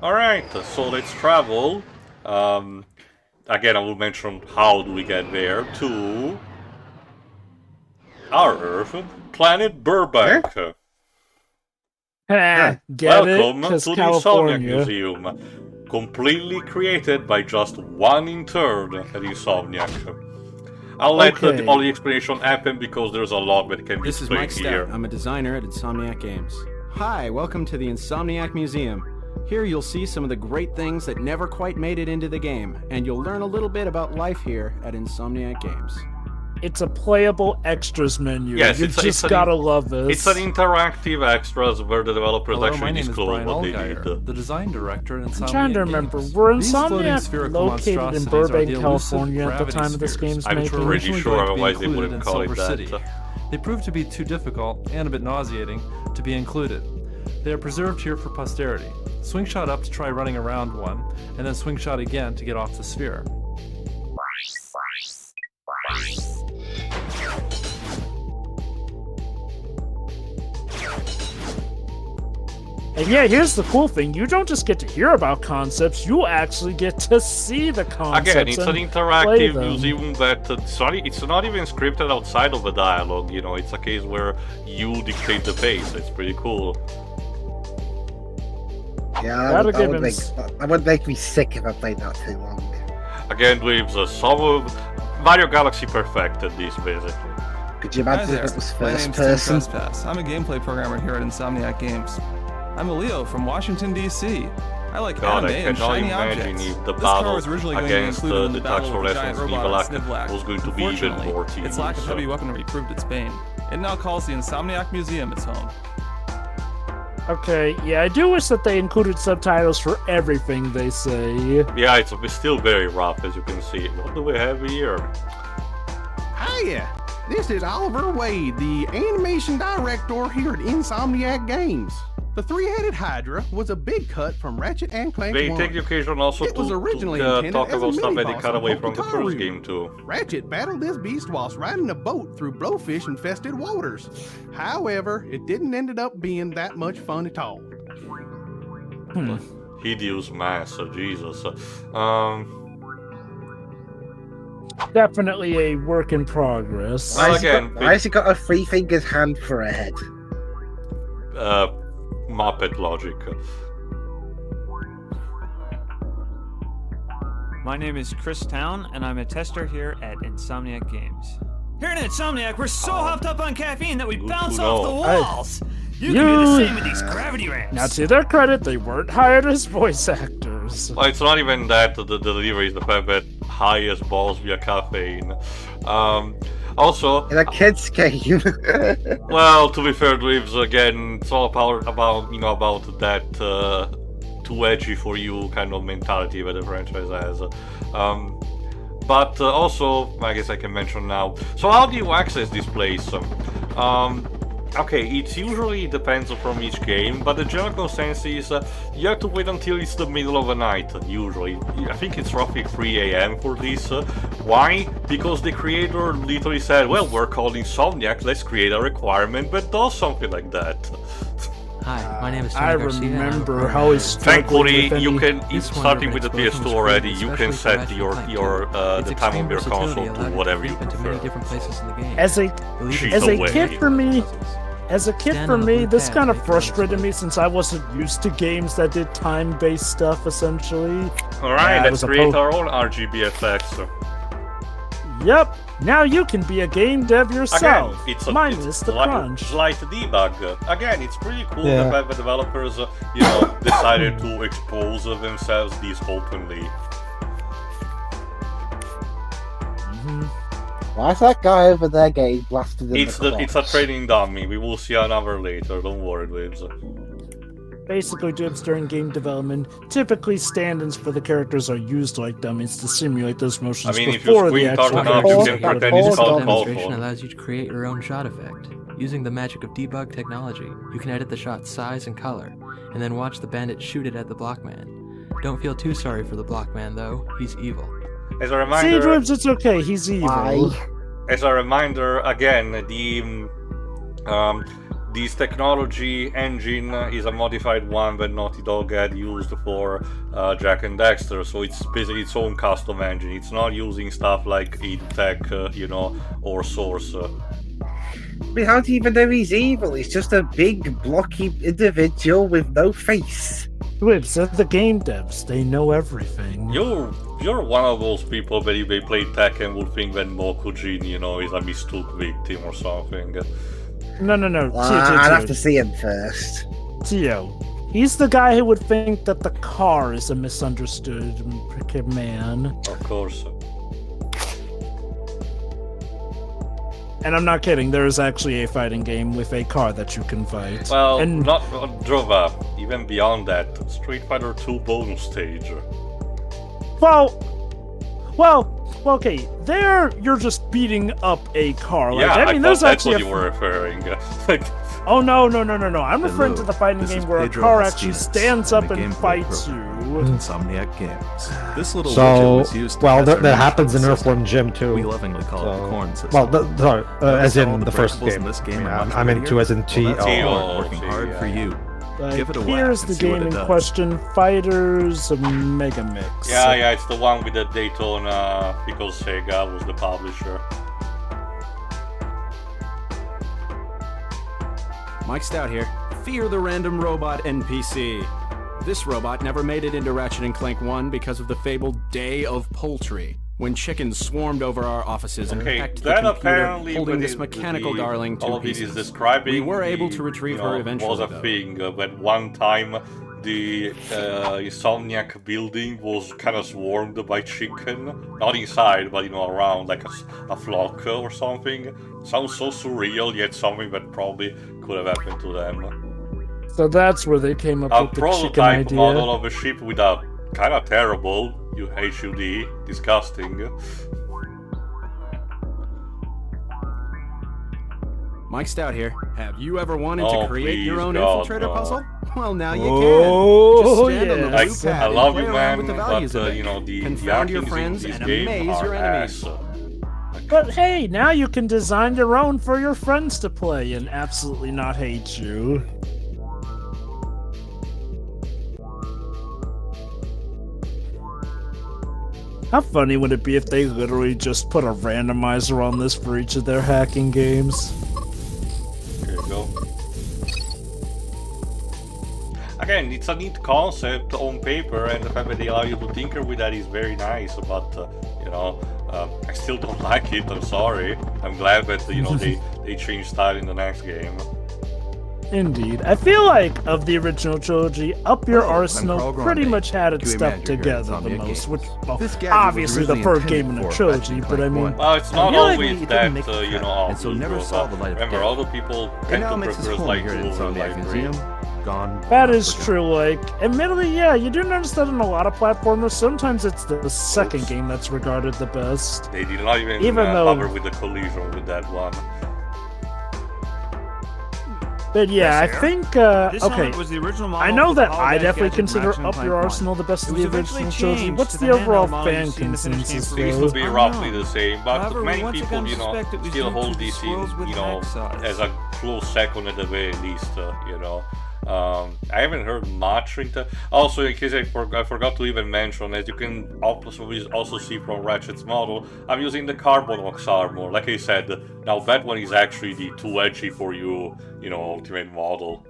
Alright, so let's travel. Again, I will mention how do we get there to our Earth, planet Burbank. Get Welcome it? to the Insomniac California. Museum, completely created by just one intern at Insomniac. I'll let all the explanation happen because there's a lot that can be This is Mike explained here. Stout. I'm a designer at Insomniac Games. Hi, welcome to the Insomniac Museum. Here you'll see some of the great things that never quite made it into the game, and you'll learn a little bit about life here at Insomniac Games. It's a playable extras menu. Yes, you just gotta love this. It's an interactive extras where the developers Hello, actually my name is disclose Brian what they Allgeier, did. the design director at Insomniac I'm trying to remember. Games. We're These floating Insomniac spherical located in monstrosities are Burbank, the elusive California at the gravity time of this spheres, game's I'm which making? were pretty originally sure going to be otherwise they included wouldn't in call it Silver that. City. They proved to be too difficult and a bit nauseating to be included. They are preserved here for posterity. Swing shot up to try running around one, and then swing shot again to get off the sphere. And yeah, here's the cool thing. You don't just get to hear about concepts, you actually get to see the concepts. Again, it's an and interactive play them. museum that it's not even scripted outside of the dialogue, you know, it's a case where you dictate the pace. It's pretty cool. Yeah, that would make me sick if I played that too long. Again, Dweebs, Mario Galaxy perfected this, basically. Could you Hi imagine there. if it was My first name's Tim person? Trespass. I'm a gameplay programmer here at Insomniac Games. I'm a Leo from Washington, D.C. I like God, anime I and cannot shiny imagine objects. if the This car battle was originally going to be against included in the the battle Taxor of the giant Lessons robot Snivelak Snivlack. was going to be even Unfortunately, more tedious. its lack of heavy weaponry proved its bane. It now calls the Insomniac Museum its home. Okay, yeah, I do wish that they included subtitles for everything they say. Yeah, it's still very rough, as you can see. What do we have here? Hiya! This is Oliver Wade, the animation director here at Insomniac Games. The three-headed Hydra was a big cut from Ratchet and Clank They 1. take the occasion also It was originally to intended talk as a about stuff that they mini-boss cut on away from the Hokutoru. first game too. Ratchet battled this beast whilst riding a boat through blowfish-infested waters. However, it didn't end up being that much fun at all. Hideous mass, Jesus. Definitely a work in progress. Well, again, Why has he got a three fingers hand for a head? Muppet logic. My name is Chris Town, and I'm a tester here at Insomniac Games. Here at Insomniac, we're so hopped up on caffeine that we bounce off the walls! You can do the same with these gravity ramps! Now, to their credit, they weren't hired as voice actors. Well, it's not even that, the delivery is the fact that high as balls via caffeine. Also... In a kid's game. Well, to be fair, Dweebs, again, it's all about that too edgy for you kind of mentality that the franchise has. But also, I guess I can mention now. So how do you access this place? Okay, it usually depends from each game, but the general consensus is you have to wait until it's the middle of the night, usually. I think it's roughly 3 AM for this. Why? Because the creator literally said, well, we're called Insomniac, let's create a requirement that does something like that. Hi, my name is I Tony Garcia, and I'm a remember programmer. how he's Thankfully, you can, This starting with wonder the of explosion PS2 was already, created you can especially for set Ratchet your and Clank 2. Its the time of extreme your versatility console allowed to it to whatever you creep into many prefer. different places in the game. As a She's kid for me, Stand on the blue this pad kind to of make frustrated friends. me since I wasn't used to games that did time-based stuff, essentially. Alright, it let's was a create our own RGB effects. Yep, now you can be a game dev yourself. Again, minus the crunch. Light debug. Again, it's pretty cool Yeah. the fact that developers, decided to expose themselves this openly. Why is that guy over there getting blasted in It's the it's a training dummy. We will see another later. Don't worry, Dweebs. Basically, dibs during game development, typically stand-ins for the characters are used like dummies to simulate those motions I mean, if you before the squint actual hard enough, characters you are can put pretend in. it's called This demonstration Call allows you to create your own shot effect. Using the magic of debug technology, you can edit the shot's size and color, and then watch the bandit shoot it at the blockman. Don't feel too sorry for the blockman, though. He's evil. As a reminder, Seedribs, it's okay, he's evil. as a reminder, again, this technology engine is a modified one that Naughty Dog had used for Jack and Dexter, so it's basically its own custom engine. It's not using stuff like id Tech, or Source. I mean, how do you even know he's evil? He's just a big, blocky individual with no face. Whips, they're the game devs. They know everything. You're one of those people that if they play Tekken would think that Mokujin, is a mistook victim or something. No. Well, I'd have to see him first. Tio, he's the guy who would think that the car is a misunderstood man. Of course. And I'm not kidding, there is actually a fighting game with a car that you can fight. Well, and not Drova. Even beyond that, Street Fighter 2 bonus stage. Well, okay, there you're just beating up a car. Like, Yeah, I mean, there's that's actually what you were referring. Oh, no. I'm referring to the fighting game where a car actually stands up and fights you. Insomniac Games. This little widget So, was used to well, test our that happens in system. Earthworm Jim too. We lovingly call it the corn system. Well, sorry, as All in the the first breakables game. in this game I are mean, much I'm into prettier. as in Well, T. that's T-O. corn working hard for you. Like, Give it a whack here's and the see what game it in does. question, Fighters Mega Mix. Yeah, it's the one with the Daytona, because Sega was the publisher. Mike Stout here. Fear the random robot NPC. This robot never made it into Ratchet and Clank 1 because of the fabled Day of Poultry, when chickens swarmed over our offices and Okay, pecked the that computer, apparently holding what this is mechanical darling to all of it is pieces. describing. We were able to retrieve her eventually, Was a though. thing that one time the Insomniac building was kind of swarmed by chicken, not inside, but around like a flock or something. Sounds so surreal, yet something that probably could have happened to them. So that's where they came up A with the chicken prototype idea. model of a ship with a kind of terrible HUD, disgusting. Mike Stout here. Have you ever wanted Oh, to create your please, own God, infiltrator no. puzzle? Well, now you Oh, can. Just stand on the yes. blue I pad and love play you, around man, with the but values of it. the Confound your arcings friends in this and game amaze are your enemies. ass. But hey, now you can design your own for your friends to play and absolutely not hate you. How funny would it be if they literally just put a randomizer on this for each of their hacking games? Here you go. Again, it's a neat concept on paper, and the fact that they allow you to tinker with that is very nice, but, I still don't like it, I'm sorry. I'm glad that, they changed style in the next game. Indeed. I feel like, of the original trilogy, Up Your Hello, I'm Arsenal Carl pretty Grande, much had its QA stuff manager here at together the Insomniac most, Games. which, well, This gadget was obviously the originally third game in the intended for trilogy, Ratchet but I and mean... Clank Well, it's not Realizing always it that, didn't make the cut, and so never obvious, saw the light of remember, day. other people It tend now to makes its prefer home like here at blue or Insomniac light green. Museum. Gone. That but is forgotten. true, like, admittedly, yeah, you do notice that in a lot of platformers, sometimes it's the second game that's regarded the best. They did not even, Even though- bother with the collision with that one. But yeah, I Yes, think, This okay, helmet was the original model I know for the that I holodeck definitely gadget in consider Ratchet and Up Clank Your 1. Arsenal the best It of was the eventually original trilogy. changed What's to the the overall handheld model fan you see in the finished game consensus, for They used though? to be Unknown. roughly the same, but However, many once people, again suspect it was still due hold to the this swirls with in, hack size. as a close second at the very least, I haven't heard much into. Also, in case I forgot to even mention, as you can also see from Ratchet's model, I'm using the Carbon Ox armor. Like I said, now that one is actually the too edgy for you, ultimate model.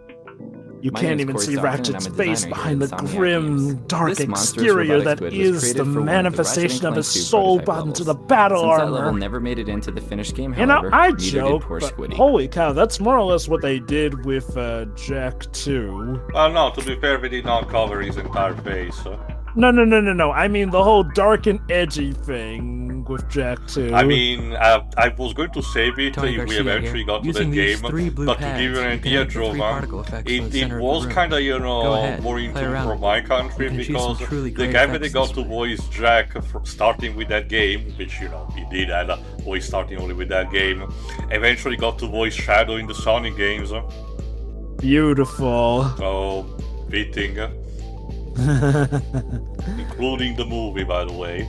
You My can't name's even Corey see Stockton, and Ratchet's I'm a face designer behind here the at Insomniac grim, Games. dark This monstrous exterior robotic that squid was is created the for one of the manifestation Ratchet of and his Clank 2 soul prototype brought into the levels. battle Since that level armor. never made it into the finished game, You know, however, I neither joke, did poor but Squiddy. holy cow, that's more or less what they did with Jack 2. Well, no, to be fair, we did not cover his entire face. No. I mean the whole dark and edgy thing with Jack 2. I mean, I was going to save it Tony if we Garcia eventually here. got to Using the these game, 3 blue but to pads, give you an you can idea, hit the 3 Jovan, particle effects in the it center of the was room. kind of, Go ahead, more play into around from with my it. country, You can achieve some because truly the great guy that they effects got this to way. voice Jack starting with that game, which, he did had a voice starting only with that game, eventually got to voice Shadow in the Sonic games, Beautiful. so fitting. Including the movie, by the way.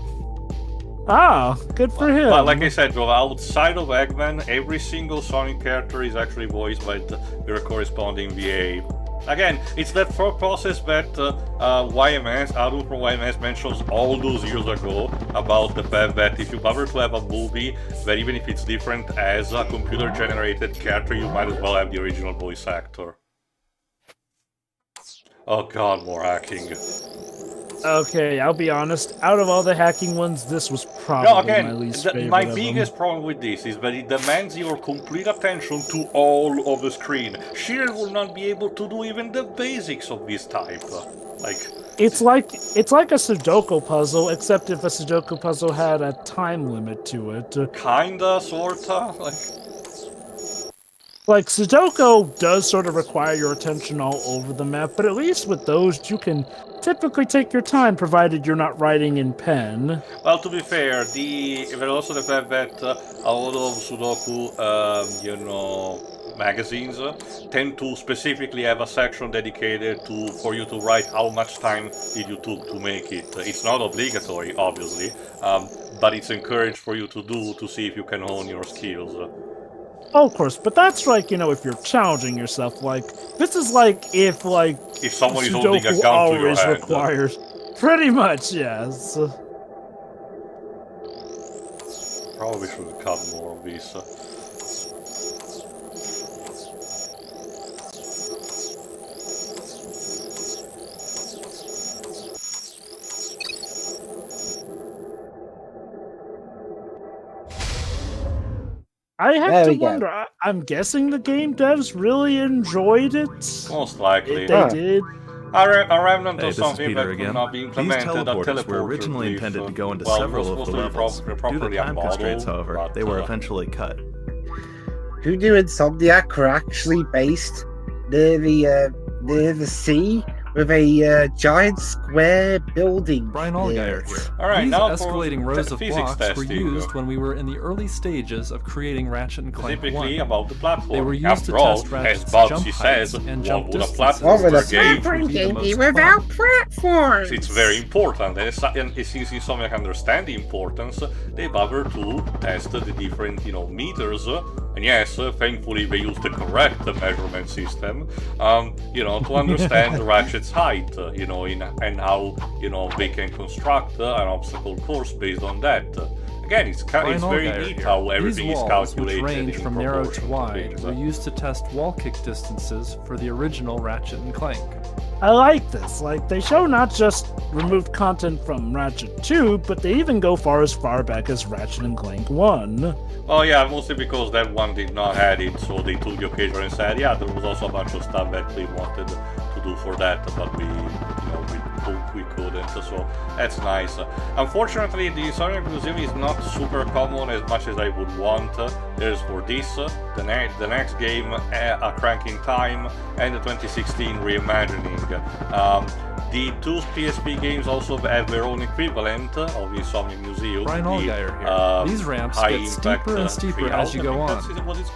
Ah, good for him. But like I said, Joe, outside of Eggman, every single Sonic character is actually voiced by their corresponding VA. Again, it's that thought process that YMS, Adu from YMS mentions all those years ago about the fact that if you bother to have a movie, that even if it's different as a computer-generated character, you might as well have the original voice actor. Oh god, more hacking. Okay, I'll be honest. Out of all the hacking ones, this was probably my least favorite. My biggest problem with this is that it demands your complete attention to all of the screen. Shield will not be able to do even the basics of this type. It's like a Sudoku puzzle, except if a Sudoku puzzle had a time limit to it. Kinda, sorta, Like, Sudoku does sort of require your attention all over the map, but at least with those, you can typically take your time, provided you're not writing in pen. Well, to be fair, there's also the fact that a lot of Sudoku, magazines tend to specifically have a section dedicated for you to write how much time did you took to make it. It's not obligatory, obviously, but it's encouraged for you to do to see if you can hone your skills. Oh, of course, but that's like, if you're challenging yourself, this is if someone is Sudoku holding a gun to your head. Requires. Pretty much, yes. Probably should have cut more of these. I have to wonder, I'm guessing the game devs really enjoyed it? Most likely. They did. A remnant Hey, of this is something Peter that again. could not be These implemented. teleporters were originally intended to go into several of the levels. Due to time constraints, however, they were eventually cut. Who knew Insomniac were actually based near the sea with a giant square building? Brian Allgeier here. Alright, These now escalating rows of physics blocks were testing. used when we were in the early stages of creating Ratchet and Clank 1. Specifically about the platform. They were used After to all, test Ratchet's as jump Bob heights says, and jump what would a distances. platform What would a game platform be game the be most without platforms? It's very important, and since Insomniac understand the importance, they bother to test the different, meters. And yes, thankfully they use the correct measurement system, to understand Ratchet's height, and how, they can construct an obstacle course based on that. Again, it's very neat how everything is calculated. Which range in from narrow to proportion wide, things. were used to test wall kick distances for the original Ratchet and Clank. I like this. They show not just removed content from Ratchet 2, but they even go as far back as Ratchet and Clank 1. Oh yeah, mostly because that one did not have it, so they took the occasion and said, yeah, there was also a bunch of stuff that we wanted to do for that, but we couldn't, so that's nice. Unfortunately, the Insomniac Museum is not super common as much as I would want. There's for this, the next game, A Crank in Time, and the 2016 reimagining. The two PSP games also have their own equivalent of the Insomniac Museum. Brian Allgeier here. These ramps get steeper and steeper as you go on.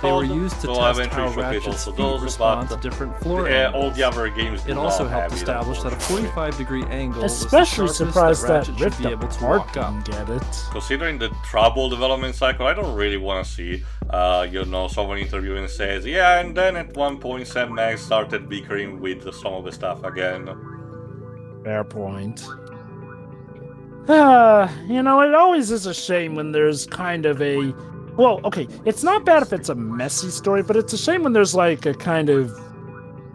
They were used to test how Ratchet's feet respond to different floor angles. All the other games It also helped establish that a 45-degree angle Especially was the surprised sharpest that Ratchet Rift should be able to Apart walk up. didn't get it. Considering the troubled development cycle, I don't really want to see, someone interviewing says, yeah, and then at one point Sam Max started bickering with some of the stuff again. Fair point. It always is a shame when there's kind of a... Well, okay, it's not bad if it's a messy story, but it's a shame when there's a kind of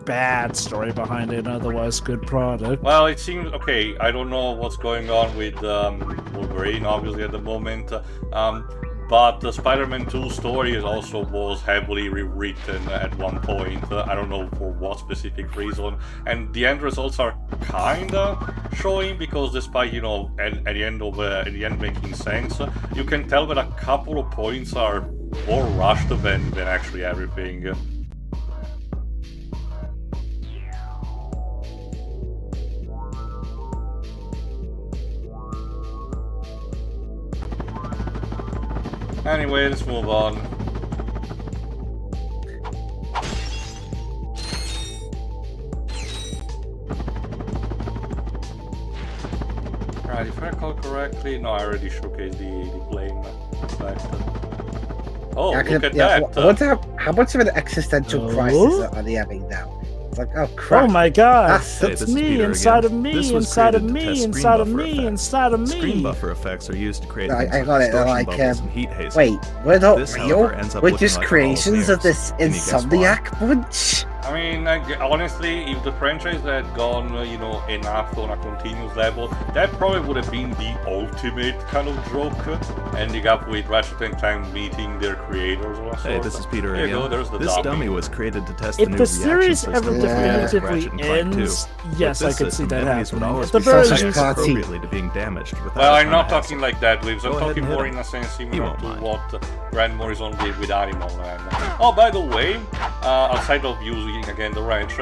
bad story behind it, otherwise good product. Well, it seems, okay, I don't know what's going on with Wolverine, obviously, at the moment, but the Spider-Man 2 story also was heavily rewritten at one point. I don't know for what specific reason, and the end results are kinda showing, because despite, at the end making sense, you can tell that a couple of points are more rushed than actually everything. Anyway, let's move on. Alright, if I recall correctly, no, I already showcased the blame effect. Oh, Yeah, look at yeah, that! I wonder how much of an existential crisis are they having now? It's like, oh crap. Oh my god! That's Hey, this is me Peter inside again. of me, This was inside of created to me, test inside of screen me, buffer inside of effects. Screen me. buffer effects are used to create I things got like it, they're distortion like, bubbles and heat hazing. wait, we're not This, real? however, ends up We're looking just like a creations ball of of this Can you guess why? Insomniac bunch? I mean, honestly, if the franchise had gone, enough on a continuous level, that probably would have been the ultimate kind of joke, ending up with Ratchet and Clank meeting their creators or something. Hey, this is Peter Here you again. go, there's the This dummy. dummy was created to test If the new the reaction series system ever for Ratchet definitively and Clank 2. ends, With yes, I this could see system, that enemies would happening. always At the be very subject least, appropriately to being damaged without Well, a I'm ton not of talking hassle. like that, Lives. I'm Go ahead talking and more hit in a sense similar won't to mind. what Grant Morrison did with Animal Man. Oh, by the way, outside of using again the wrench,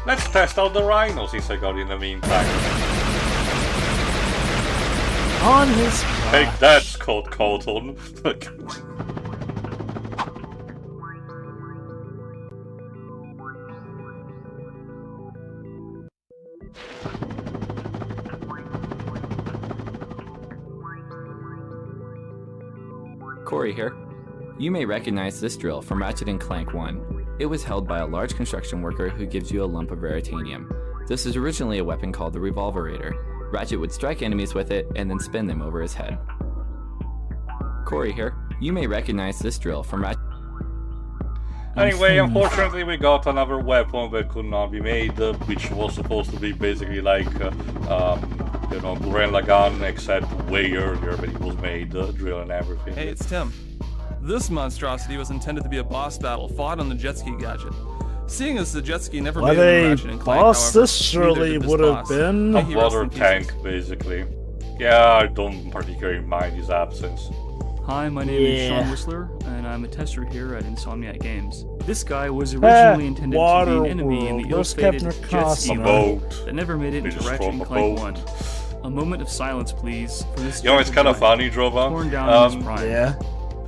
let's test out the Rhino since I got it in the meantime. on his Take that, Scott Colton. Corey here. You may recognize this drill from Ratchet and Clank 1. It was held by a large construction worker who gives you a lump of raritanium. This is originally a weapon called the Revolverator. Ratchet would strike enemies with it and then spin them over his head. Corey here. You may recognize this drill from Ratchet. Anyway, unfortunately we got another weapon that could not be made, which was supposed to be basically like, Gurren Lagann, except way earlier than it was made, drill and everything. Hey, it's Tim. This monstrosity was intended to be a boss battle fought on the jet ski gadget. Seeing as the jet ski never What made it in a Ratchet and Clank, boss however, this surely neither did this would have boss. been. A He rests water in pieces. tank, basically. Yeah, I don't particularly mind his absence. Hi, my name is Yeah. Sean Whistler, and I'm a tester here at Insomniac Games. This guy was originally intended to be Water an enemy in the World. Where's ill-fated Captain jet ski Costner? A run boat. that never made it They into just Ratchet throw and a Clank boat. 1. A moment of silence, please, for this You know, it's kind of funny, Drova. torn down in his prime. Yeah.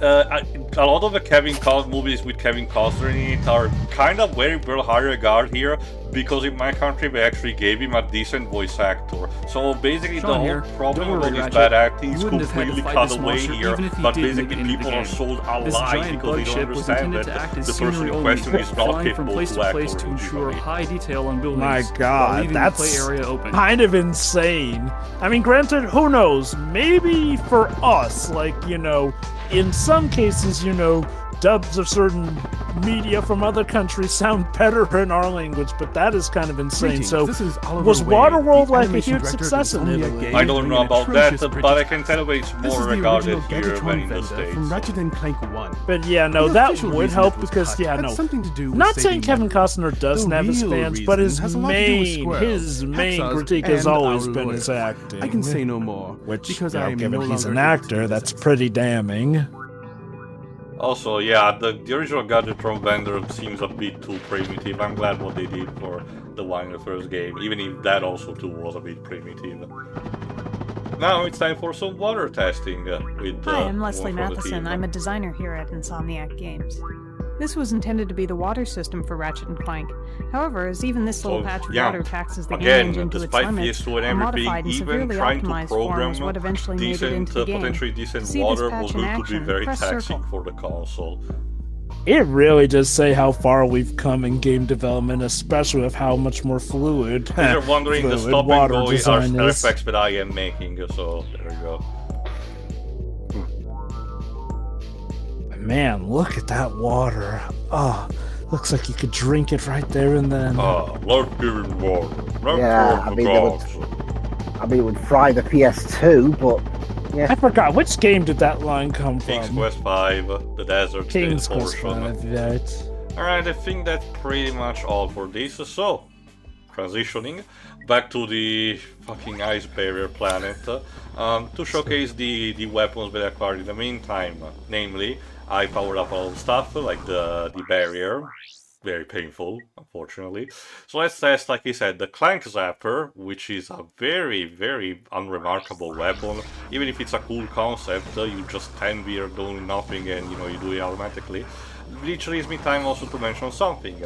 A lot of the Kevin Costner movies with Kevin Costner in it are kind of very well high regard here, because in my country they actually gave him a decent voice actor. So basically Sean the whole here. problem Don't with worry, his Ratchet. bad acting is You wouldn't have had to completely fight cut this away monster here, even if he but did basically make it into people the are game. sold a This lie giant because bug they don't ship was understand intended that to act as the person scenery in only, question is not flying from capable place to to act place to ensure originally. high detail on buildings My while god, leaving that's the play area open. kind of insane. I mean, granted, who knows? Maybe for us, like, in some cases, dubs of certain media from other countries sound better in our language, but that is kind of insane. Greetings, So, this is Oliver was Wade, Waterworld the like a animation huge director of success in Insomniac Italy? Games, I don't doing know an about that, atrocious but I British can tell it's This more is the regarded original here than Gadgetron in the vendor States. from Ratchet and Clank 1. But yeah, no, The that official would reason help it was because, cut yeah, had no. something to do with Not saying saving Kevin memories. Costner doesn't The have his real fans, but reason has a lot to do with squirrels, his main hacksaws, critique has and always our been lawyers. his acting. I can say no more, Which, because I am given no he's an longer able to actor, do that's this. pretty damning. Also, yeah, the original Gadgetron vendor seems a bit too primitive. I'm glad what they did for the one in the first game, even if that also too was a bit primitive. Now it's time for some water testing with Hi, I'm one Leslie from the Matheson. team. I'm a designer here at Insomniac Games. This was intended to be the water system for Ratchet and Clank. However, as even this little So, patch of yeah, water taxes the game again, engine to its despite limits, PS2 and a everything, modified and even severely trying to optimized form program was what eventually made it decent, into the game. potentially decent To see water this patch was in going to action, be very press taxing circle. for the console. It really does say how far we've come in game development, especially with how much more fluid. If you're wondering, the fluid stop and water go are design is. effects that I am making, so there you go. Man, look at that water. Oh, looks like you could drink it right there and then. Lord giving water. Yeah, I mean, it would fry the PS2, but yeah. I forgot, which game did that line come from? King's Quest 5, the desert King's state Quest portion. 5, right. Alright, I think that's pretty much all for this. So, transitioning back to the fucking ice barrier planet to showcase the weapons that I acquired in the meantime. Namely, I powered up a lot of stuff like the barrier. Very painful, unfortunately. So let's test, like I said, the Clank Zapper, which is a very, very unremarkable weapon. Even if it's a cool concept, you just stand here doing nothing and you do it automatically. which leaves me time also to mention something.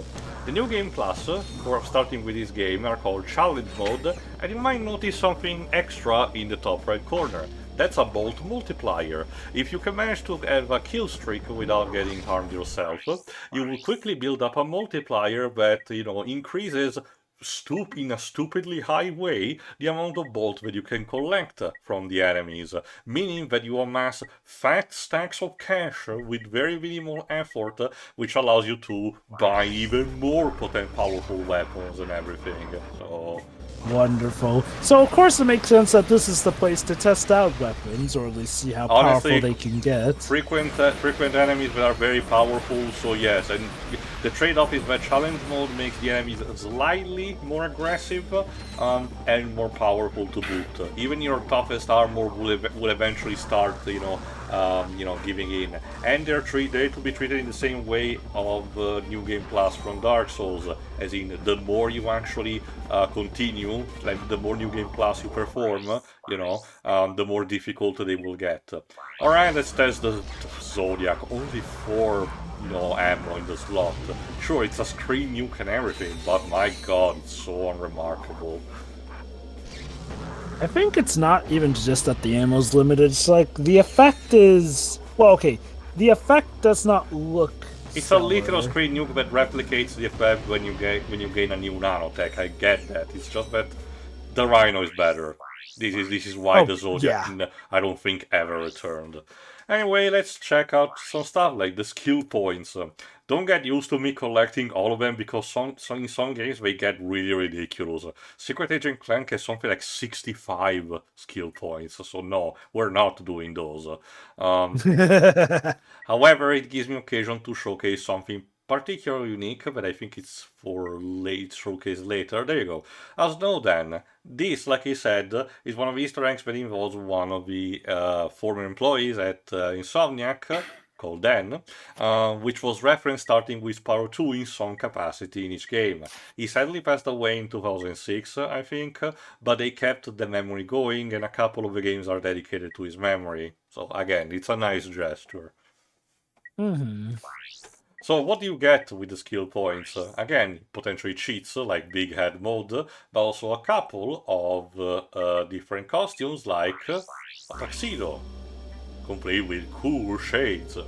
The new game plus, for starting with this game, are called Challenge Mode, and you might notice something extra in the top right corner. That's a bolt multiplier. If you can manage to have a kill streak without getting harmed yourself, you will quickly build up a multiplier that, increases in a stupidly high way the amount of bolts that you can collect from the enemies, meaning that you amass fat stacks of cash with very minimal effort, which allows you to buy even more powerful weapons and everything. So wonderful. So of course it makes sense that this is the place to test out weapons, or at least see how honestly, powerful they can get. Frequent enemies that are very powerful, so yes, and the trade-off is that challenge mode makes the enemies slightly more aggressive and more powerful to boot. Even your toughest armor will eventually start, giving in. And they're to be treated in the same way of New Game Plus from Dark Souls, as in the more you actually continue, like the more New Game Plus you perform, the more difficult they will get. Alright, let's test the Zodiac. Only 4 ammo in the slot. Sure, it's a screen nuke and everything, but my god, it's so unremarkable. I think it's not even just that the ammo's limited, it's like the effect is... Well, okay, the effect does not look It's stellar. a literal screen nuke that replicates the effect when you gain a new nanotech, I get that. It's just that the Rhino is better. This is why the Zodiac, I don't think, ever returned. Anyway, let's check out some stuff like the skill points. Don't get used to me collecting all of them, because in some games they get really ridiculous. Secret Agent Clank has something like 65 skill points, so no, we're not doing those. However, it gives me occasion to showcase something particularly unique, but I think it's for showcase later. There you go. As know then, this, like I said, is one of the Easter eggs that involves one of the former employees at Insomniac, called Dan, which was referenced starting with Power 2 in some capacity in each game. He sadly passed away in 2006, I think, but they kept the memory going, and a couple of the games are dedicated to his memory. So again, it's a nice gesture. So what do you get with the skill points? Again, potentially cheats like Big Head mode, but also a couple of different costumes like a tuxedo, complete with cool shades.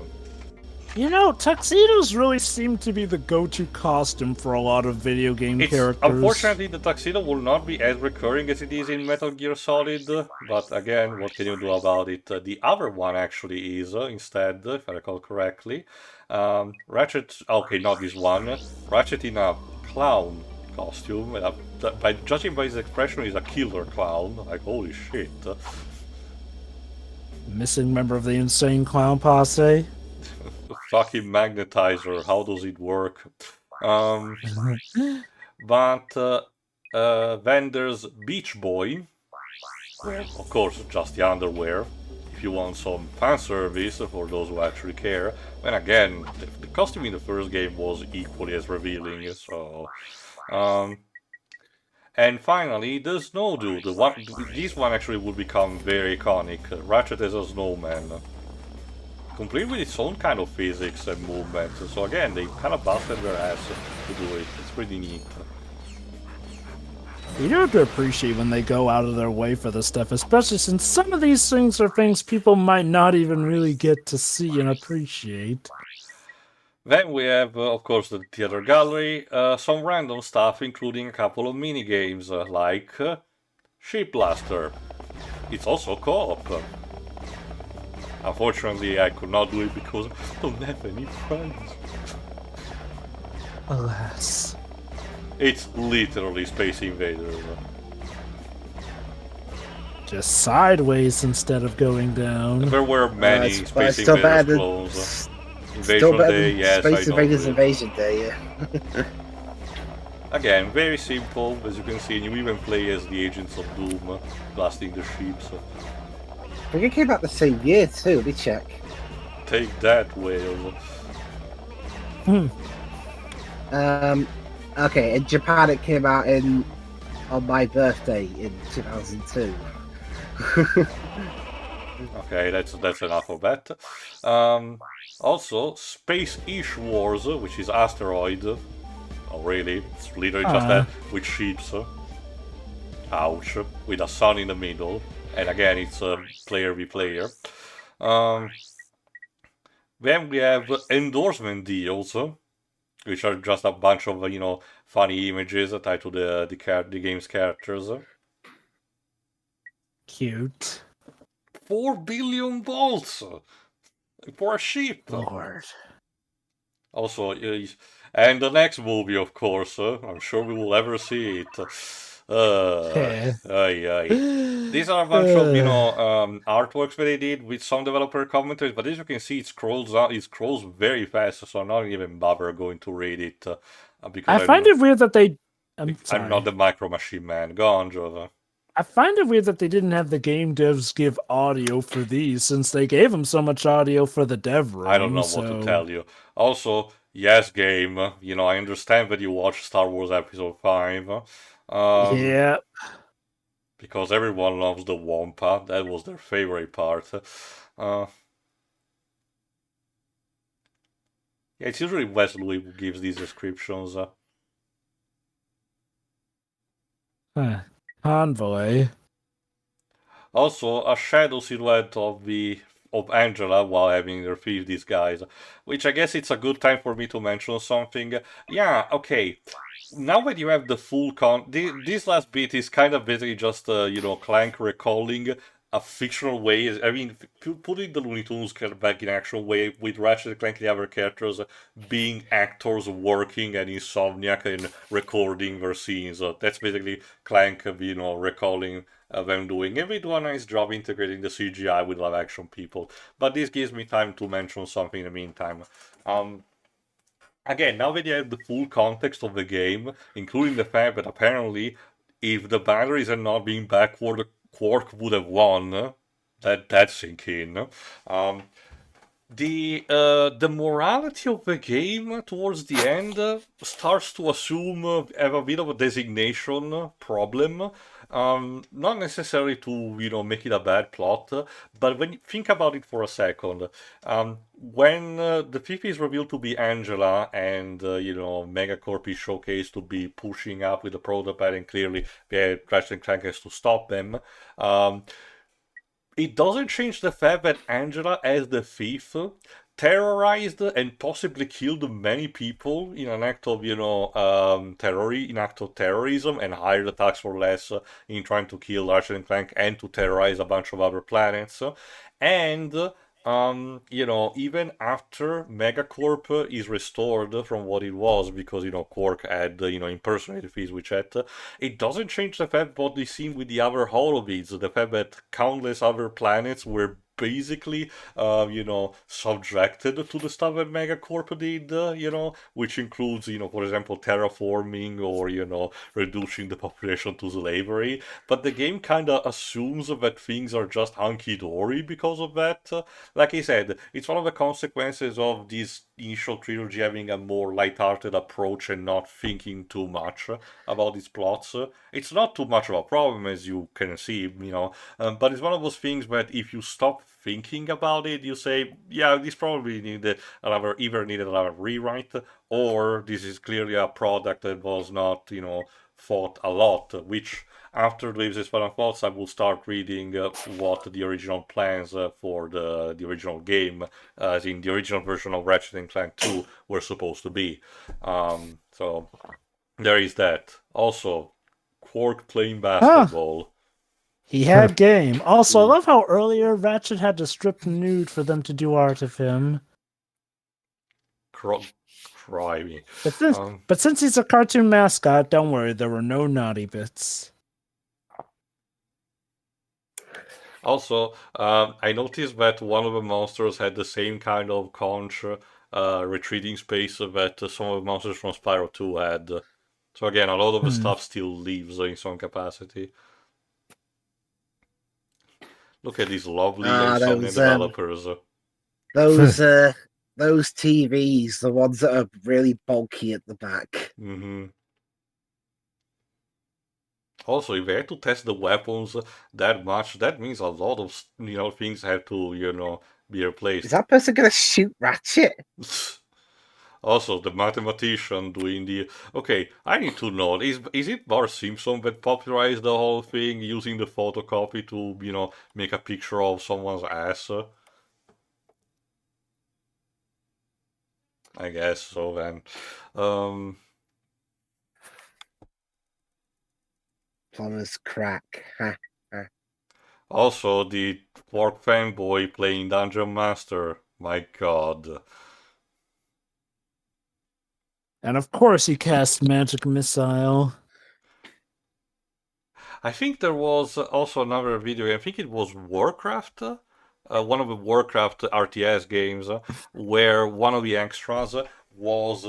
Tuxedos really seem to be the go-to costume for a lot of video game characters. Unfortunately, the tuxedo will not be as recurring as it is in Metal Gear Solid, but again, what can you do about it? The other one actually is, instead, if I recall correctly, Ratchet, okay, not this one, Ratchet in a clown costume, judging by his expression, he's a killer clown, like holy shit. Missing member of the Insane Clown Posse? Fucking magnetizer, how does it work? But then there's Beach Boy, of course just the underwear, if you want some fan service for those who actually care. And again, the costume in the first game was equally as revealing, so... And finally, the Snow Dude. This one actually would become very iconic. Ratchet as a snowman. Complete with its own kind of physics and movement. So again, they kind of busted their ass to do it. It's pretty neat. You have to appreciate when they go out of their way for this stuff, especially since some of these things are things people might not even really get to see and appreciate. Then we have, of course, the theater gallery, some random stuff, including a couple of mini-games, like Ship Blaster. It's also co-op. Unfortunately, I could not do it because I don't have any friends. Alas. It's literally Space Invaders. Just sideways instead of going down. There were many Space Invaders clones. Invasion Day, yes, Space Invaders Invasion Day, yeah. Again, very simple, as you can see, and you even play as the Agents of Doom, blasting the ships. I think it came out the same year too, let me check. Take that, Wales. Okay, in Japan it came out on my birthday in 2002. Okay, that's enough of that. Also, Space-ish Wars, which is asteroid. Oh, really? It's literally just that with ships. Ouch. With a sun in the middle. And again, it's player v player. Then we have endorsement deals, which are just a bunch of funny images tied to the game's characters. Cute. 4 billion volts for a ship. Lord. Also, and the next movie, of course. I'm sure we will ever see it. These are a bunch of artworks that they did with some developer commentaries, but as you can see, it scrolls very fast, so I'm not even bother going to read it because I find it weird that they. I'm not the Micro Machine man. Go on, Jova. I find it weird that they didn't have the game devs give audio for these, since they gave them so much audio for the dev room. I don't know what to tell you. Also, yes, game. I understand that you watched Star Wars Episode 5. Yeah. Because everyone loves the Wampa. That was their favorite part. Yeah, it's usually Wesley who gives these descriptions. Convoy. Also, a shadow silhouette of Angela while having retrieved these guys, which I guess it's a good time for me to mention something. Yeah, okay. Now that you have the full this last bit is kind of basically just Clank recalling a fictional way. I mean, putting the Looney Tunes back in actual way with Ratchet and Clank and the other characters being actors working at Insomniac and recording their scenes. That's basically Clank, recalling them doing. And they do a nice job integrating the CGI with live action people. But this gives me time to mention something in the meantime. Again, now that you have the full context of the game, including the fact that apparently if the batteries had not been backward, Quark would have won. That's sinking. The morality of the game towards the end starts to assume have a bit of a designation problem. Not necessarily to make it a bad plot, but when you think about it for a second, when the fifth is revealed to be Angela and Megacorp is showcased to be pushing up with the prototype, and clearly Ratchet and Clank has to stop them. It doesn't change the fact that Angela, as the thief, terrorized and possibly killed many people in an act of, terrorism, and hired attacks for less in trying to kill Ratchet and Clank and to terrorize a bunch of other planets. And even after Megacorp is restored from what it was, because Quark had impersonated Fizz with chat, it doesn't change the fact what we've seen with the other holovids, the fact that countless other planets were basically subjected to the stuff that Megacorp did, which includes for example terraforming or reducing the population to slavery. But the game kind of assumes that things are just hunky-dory because of that. Like I said, it's one of the consequences of this initial trilogy having a more light-hearted approach and not thinking too much about its plots. It's not too much of a problem, as you can see, but it's one of those things that if you stop thinking about it, you say, yeah, this probably needed another rewrite, or this is clearly a product that was not, thought a lot, which after Waves' final thoughts, I will start reading what the original plans for the original game, as in the original version of Ratchet and Clank 2, were supposed to be. So there is that. Also, Quark playing basketball. He had game. Also, I love how earlier Ratchet had to strip nude for them to do art of him. Cry me. But since he's a cartoon mascot, don't worry, there were no naughty bits. Also, I noticed that one of the monsters had the same kind of conch retreating space that some of the monsters from Spyro 2 had. So again, a lot of the stuff still lives in some capacity. Look at these lovely Insomniac developers. Those TVs, the ones that are really bulky at the back. Mm-hmm. Also, if they had to test the weapons that much, that means a lot of things have to be replaced. Is that person gonna shoot Ratchet? Also, the mathematician doing the... Okay, I need to know, is it Bart Simpson that popularized the whole thing using the photocopy to, make a picture of someone's ass? I guess so, then. Plumber's crack. Ha, ha. Also, the Quark fanboy playing Dungeon Master. My god. And of course he cast Magic Missile. I think there was also another video, I think it was Warcraft, one of the Warcraft RTS games, where one of the extras was,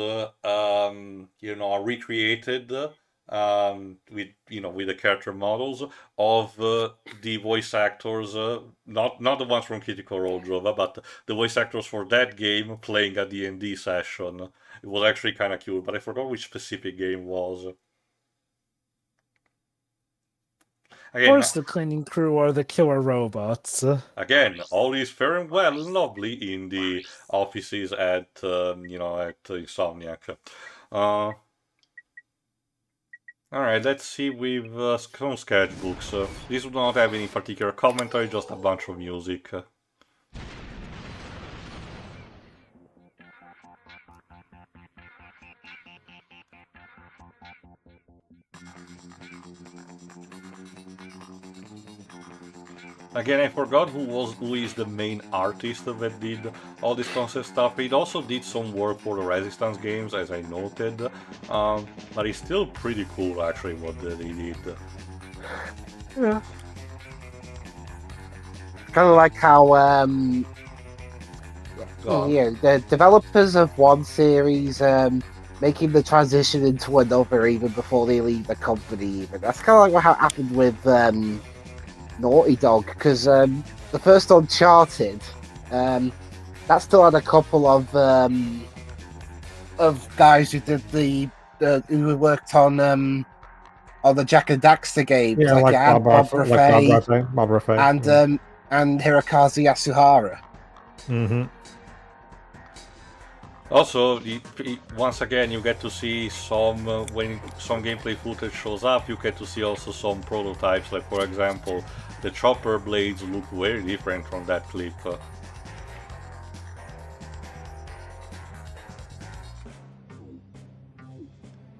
recreated with the character models of the voice actors, not the ones from Critical Role Drova, but the voice actors for that game playing a D&D session. It was actually kind of cute, but I forgot which specific game was. Again, of course, the cleaning crew are the killer robots. Again, all is fair and well and lovely in the offices at Insomniac. Alright, let's see with some sketchbooks. These do not have any particular commentary, just a bunch of music. Again, I forgot who is the main artist that did all this concept stuff. He also did some work for the Resistance games, as I noted, but it's still pretty cool, actually, what they did. Yeah. Kind of like how, the developers of one series making the transition into another even before they leave the company. Even that's kind of like what happened with Naughty Dog, because the first Uncharted, that still had a couple of guys who did who worked on the Jack and Daxter games, like Bob Raffay, and Hirokazu Yasuhara. Mm-hmm. Also, once again, you get to see some, when some gameplay footage shows up, you get to see also some prototypes, like for example, the chopper blades look very different from that clip.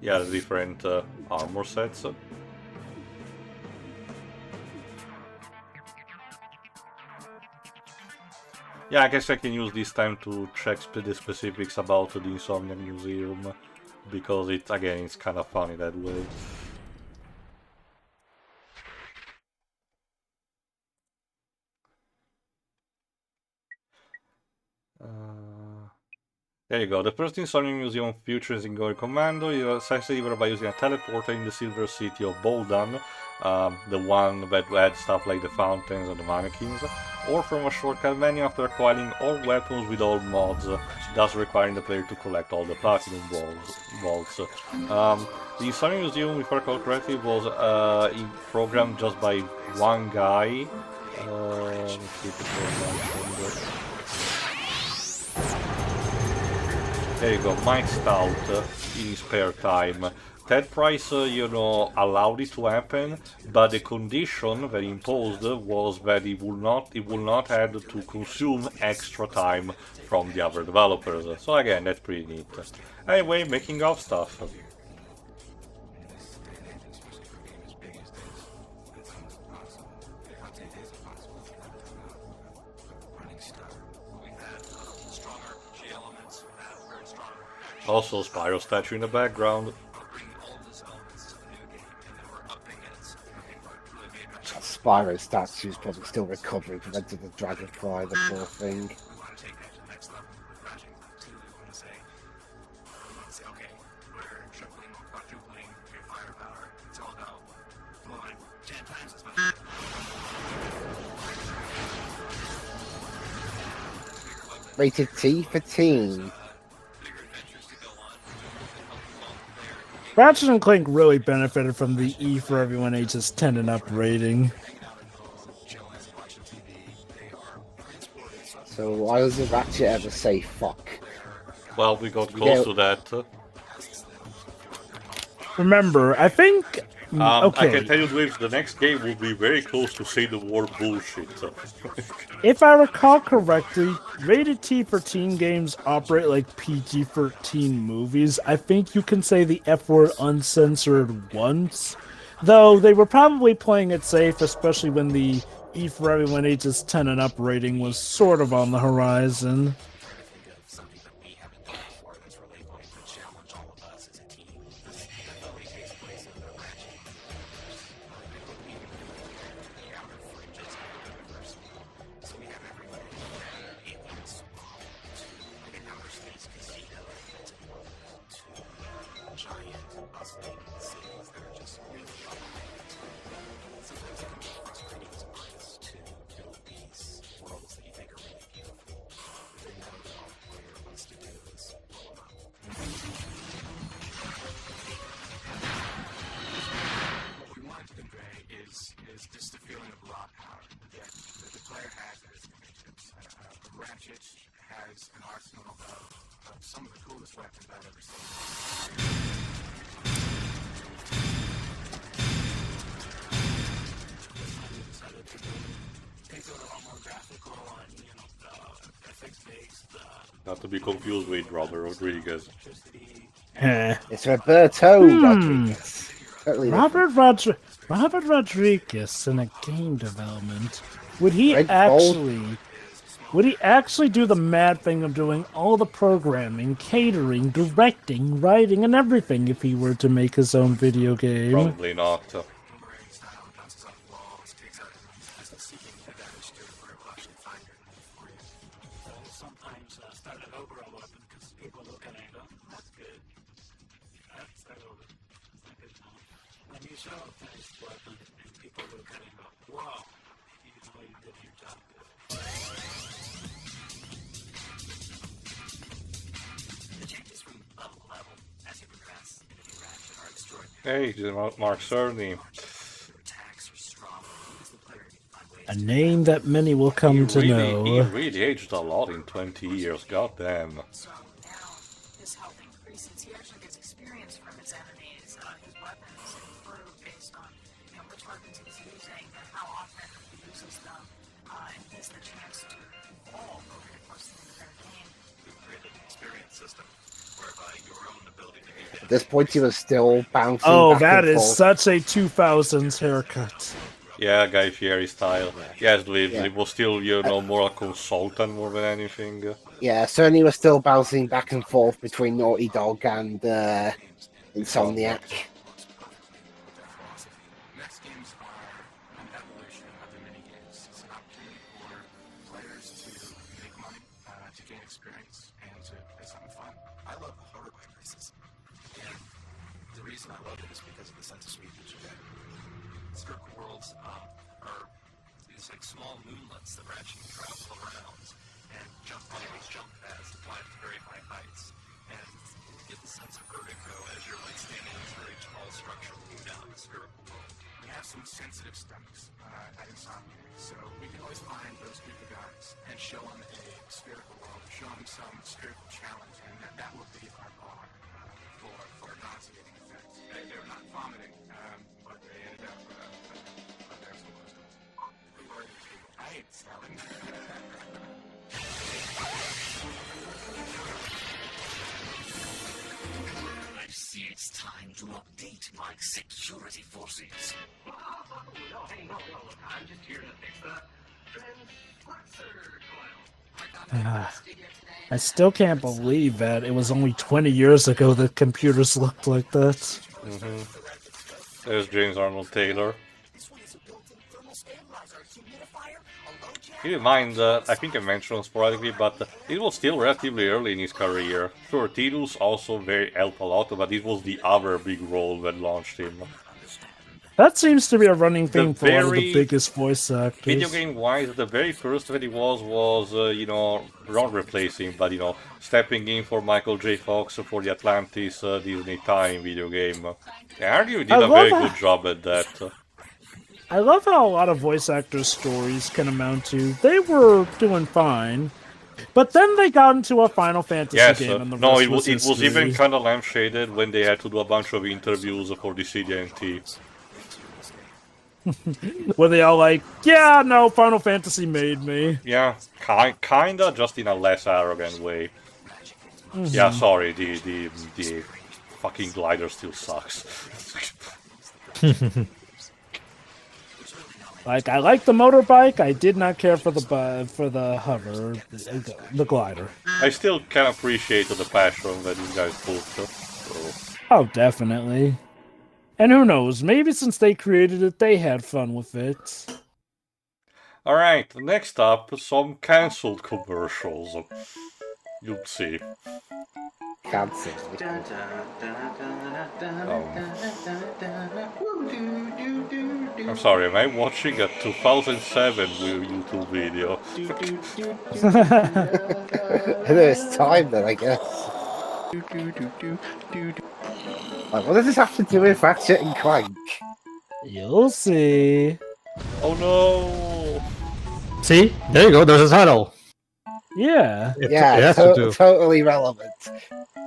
Yeah, the different armor sets. Yeah, I guess I can use this time to check the specifics about the Insomniac Museum, because it's kind of funny that way. There you go. The first Insomniac Museum features in Commando. You access it either by using a teleporter in the Silver City of Boldan, the one that had stuff like the fountains and the mannequins, or from a shortcut menu after acquiring all weapons with all mods, thus requiring the player to collect all the platinum vaults. The Insomniac Museum, if I recall correctly, was programmed just by one guy. Let's see if it was mentioned. There you go, Mike Stout in his spare time. Ted Price, allowed it to happen, but the condition that he imposed was that it will not have to consume extra time from the other developers. So again, that's pretty neat. Anyway, making of stuff. Also, Spyro statue in the background. Spyro statue is probably still recovering from the dragonfly, the poor thing. Rated T for teen. Ratchet and Clank really benefited from the E for everyone ages 10 and up rating. So why doesn't Ratchet ever say fuck? Well, we got close to that. Remember, I think... okay. I can tell you, Dwayne, the next game will be very close to say the word bullshit. If I recall correctly, rated T for teen games operate like PG-13 movies. I think you can say the F word uncensored once, though they were probably playing it safe, especially when the E for everyone ages 10 and up rating was sort of on the horizon. Ratchet has an arsenal of some of the coolest weapons I've ever seen. Not to be confused with Robert Rodriguez. It's Roberto Rodriguez. Totally Robert Rodriguez in a game development. Would he actually do the mad thing of doing all the programming, catering, directing, writing, and everything if he were to make his own video game? Probably not. Hey, Mark Cerny. A name that many will come to know. He really aged a lot in 20 years, goddamn. At this point, he was still bouncing. Oh, back that and is forth. such a 2000s haircut. Yeah, Guy Fieri style. Yes, it Yeah. was still, you know, more a consultant more than anything. Yeah, Cerny was still bouncing back and forth between Naughty Dog and Insomniac. Next games are an evolution of the minigames. It's an opportunity for players to make money, to gain experience, and to play something fun. I love horror bike races. And the reason I love it is because of the sense of speed that you get. Circle worlds are these like small moonlets that Ratchet can travel around and jump pads to fly to very high heights. And you get the sense of vertigo as you're like standing in this very tall structure looking down at the spherical world. We have some sensitive stomachs at Insomniac, so we can always find those group of guys and show them a spherical world, show them some spherical challenge, and that will be our bar for nauseating effect. They're not vomiting, but they ended up there supposed to. Who are these people? I ain't selling. I see it's time to update my security forces. No, I'm just here to fix the transflexor coil. I still can't believe that it was only 20 years ago that computers looked like that. There's James Arnold Taylor. Keep in mind, I think I mentioned sporadically, but it was still relatively early in his career. Sure, Tidus also helped a lot, but it was the other big role that launched him. That seems to be a running theme for one of the very biggest voice actors. video game wise, the very first that it was you know, not replacing, but you know, stepping in for Michael J. Fox for the Atlantis Disney Time video game. I argue he did a very good job at that. I love how a lot of voice actors' stories can amount to they were doing fine, but then they got into a Final Fantasy game and the no, rest it was was even history. kind of lampshaded when they had to do a bunch of interviews for the CD&T. Where they all like, yeah, no, Final Fantasy made me. Yeah, kinda, just in a less arrogant way. Yeah, sorry, the fucking glider still sucks. Like, I like the motorbike. I did not care for the hover, the glider. I still can appreciate the passion that these guys put. So. Oh, definitely. And who knows? Maybe since they created it, they had fun with it. All right. Next up, some cancelled commercials. You'll see. Cancelled. I'm sorry, am I watching a 2007 YouTube video? It's time then, I guess. Like, what does this have to do with Ratchet and Clank? You'll see. Oh no! See? There you go, there's a title. Yeah. Yeah, totally relevant.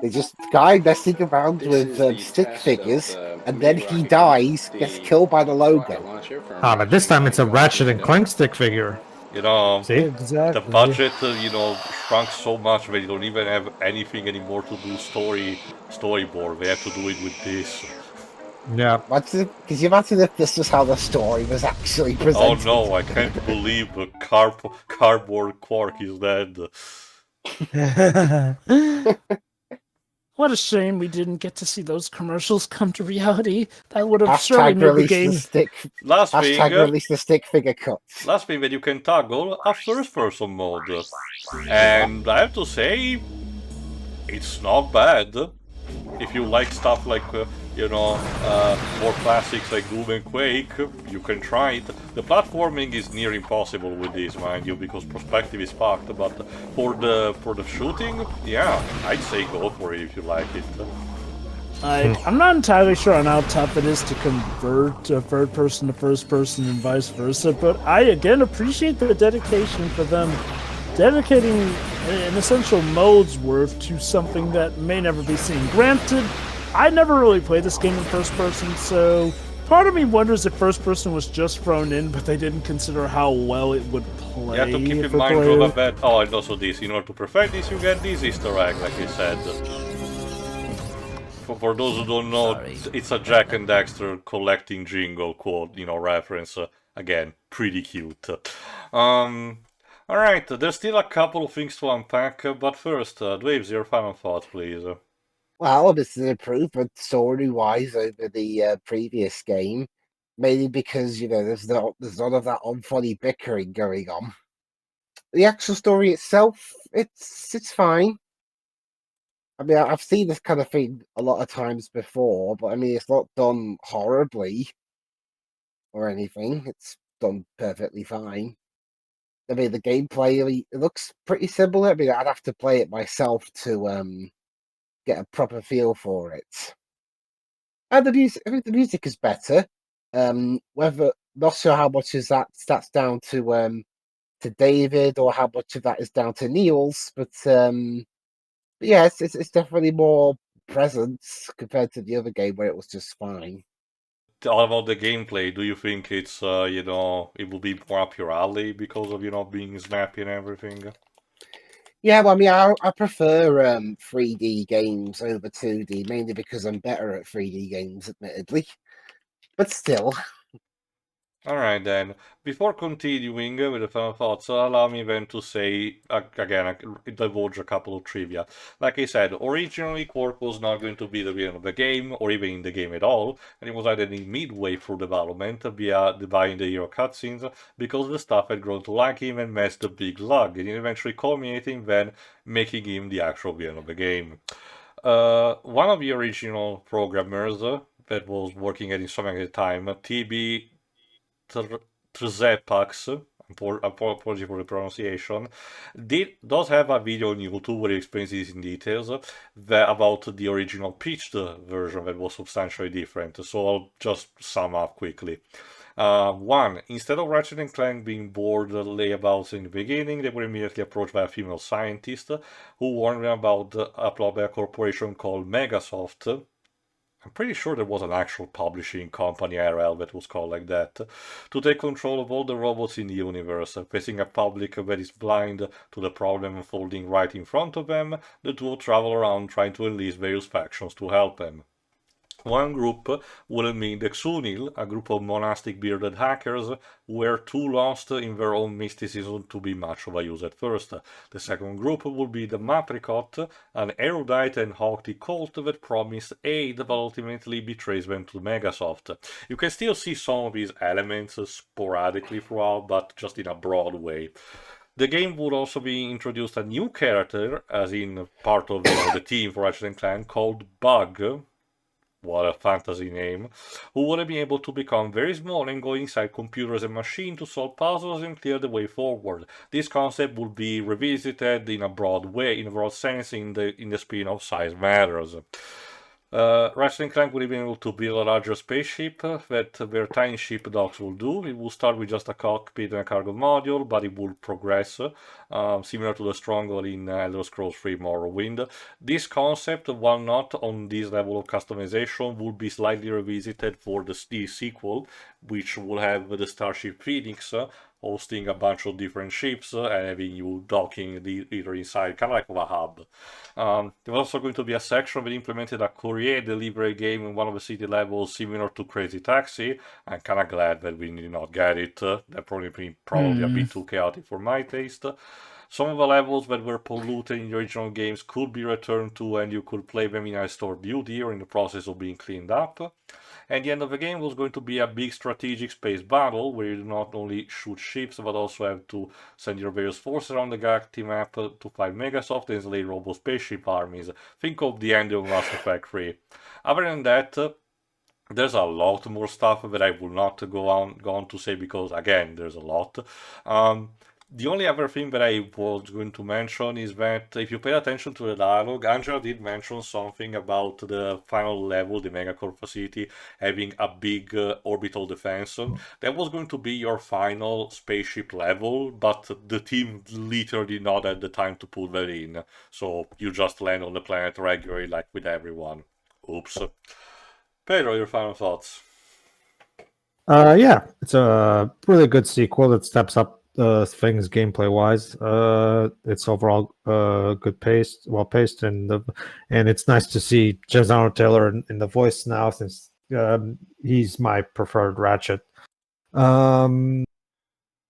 They just guy messing around with stick figures, and then he dies, gets killed by the logo. Ah, but this time it's a Ratchet and Clank stick figure. You know, see? Exactly. The budget, you know, shrunk so much that you don't even have anything anymore to do storyboard. They have to do it with this. Yeah. Could you imagine if this was how the story was actually presented? Oh no, I can't believe the cardboard Quark is dead. What a shame we didn't get to see those commercials come to reality. That would have surely made the game. Release the stick figure cuts. Last thing that you can toggle a first-person mode, and I have to say, it's not bad. If you like stuff like you know, more classics like Doom and Quake, you can try it. The platforming is near impossible with this, mind you, because perspective is fucked. But for the shooting, yeah, I'd say go for it if you like it. I'm not entirely sure on how tough it is to convert third person to first person and vice versa, but I again appreciate the dedication for them dedicating an essential mode's worth to something that may never be seen. Granted, I never really played this game in first person, so part of me wonders if first person was just thrown in, but they didn't consider how well it would play. You have to keep in mind, Robert. Oh, and also this. In order to perfect this, you get this Easter egg, like I said. For those who don't know, it's a Jack and Daxter collecting jingle quote, you know, reference. Again, pretty cute. Alright, there's still a couple of things to unpack, but first, Dwaves, your final thoughts, please. Well, this is an improvement story-wise over the previous game, mainly because, you know, there's none of that unfunny bickering going on. The actual story itself, it's fine. I mean, I've seen this kind of thing a lot of times before, but I mean, it's not done horribly or anything. It's done perfectly fine. I mean, the gameplay, it looks pretty similar. I mean, I'd have to play it myself to get a proper feel for it. And the music, I mean, the music is better. Whether not sure how much is that's down to David or how much of that is down to Niels, but yeah, it's definitely more present compared to the other game where it was just fine. All about the gameplay, do you think it's, you know, it will be more up your alley because of, you know, being snappy and everything? Yeah, well, I mean, I prefer 3D games over 2D, mainly because I'm better at 3D games, admittedly. But still. Alright then, before continuing with the final thoughts, allow me then to say, again, divulge a couple of trivia. Like I said, originally Quark was not going to be the villain of the game, or even in the game at all, and it was added in midway through development via the buying the hero cutscenes, because the staff had grown to like him and messed the big lug, and eventually culminating then making him the actual villain of the game. One of the original programmers, that was working at Insomniac at the time, TB Trzepax, apology for the pronunciation, does have a video on YouTube where he explains this in details about the original pitched version that was substantially different. So I'll just sum up quickly. 1. Instead of Ratchet and Clank being bored layabouts in the beginning, they were immediately approached by a female scientist who warned them about a plot by a corporation called Megasoft. I'm pretty sure there was an actual publishing company IRL that was called like that, to take control of all the robots in the universe. Facing a public that is blind to the problem unfolding right in front of them, the duo travel around trying to enlist various factions to help them. One group will meet the Xunil, a group of monastic bearded hackers who were too lost in their own mysticism to be much of a use at first. The second group will be the Matricot, an erudite and haughty cult that promised aid but ultimately betrays them to Megasoft. You can still see some of these elements sporadically throughout, but just in a broad way. The game would also be introduced a new character, as in part of the team for Ratchet and Clank, called Bug. What a fantasy name, who would be able to become very small and go inside computers and machines to solve puzzles and clear the way forward. This concept will be revisited in a broad sense in the spin-off Size Matters. Ratchet and Clank will be able to build a larger spaceship that their tiny ship docks will do. It will start with just a cockpit and a cargo module, but it will progress, similar to the Stronghold in Elder Scrolls 3 Morrowind. This concept, while not on this level of customization, will be slightly revisited for the sequel, which will have the Starship Phoenix, hosting a bunch of different ships and having you docking either inside, kind of like a hub. There's also going to be a section that implemented a courier delivery game in one of the city levels similar to Crazy Taxi. I'm kind of glad that we did not get it. That probably a bit too chaotic for my taste. Some of the levels that were polluted in the original games could be returned to, and you could play them in a store beauty or in the process of being cleaned up. And the end of the game was going to be a big strategic space battle where you do not only shoot ships but also have to send your various forces around the galactic map to fight Megasoft and slay robo spaceship armies. Think of the end of Mass Effect 3. Other than that, there's a lot more stuff that I will not go on to say because, again, there's a lot. The only other thing that I was going to mention is that if you pay attention to the dialogue, Angela did mention something about the final level, the Megacore facility, having a big orbital defense. That was going to be your final spaceship level, but the team literally did not have the time to put that in. So you just land on the planet regularly, like with everyone. Oops. Pedro, your final thoughts? Yeah, it's a really good sequel that steps up things gameplay wise. It's overall good paced, well paced, and it's nice to see Jezano Taylor in the voice now, since he's my preferred Ratchet. And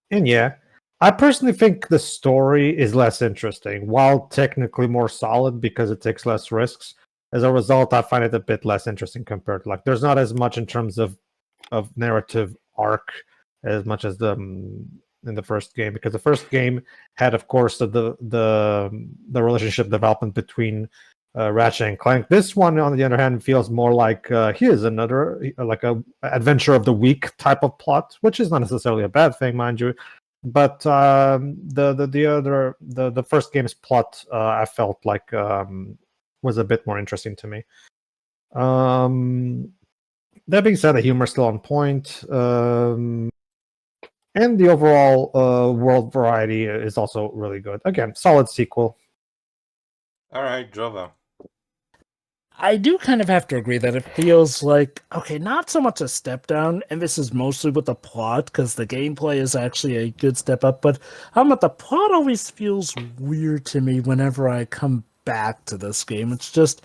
yeah, I personally think the story is less interesting, while technically more solid because it takes less risks. As a result, I find it a bit less interesting compared to, there's not as much in terms of narrative arc as much as in the first game, because the first game had, of course, the relationship development between Ratchet and Clank. This one, on the other hand, feels more like here's another like a adventure of the week type of plot, which is not necessarily a bad thing, mind you. But the first game's plot, I felt like was a bit more interesting to me. That being said, the humor's still on point. And the overall world variety is also really good. Again, solid sequel. All right, Jova. I do kind of have to agree that it feels like, okay, not so much a step down, and this is mostly with the plot, because the gameplay is actually a good step up, but the plot always feels weird to me whenever I come back to this game. It's just,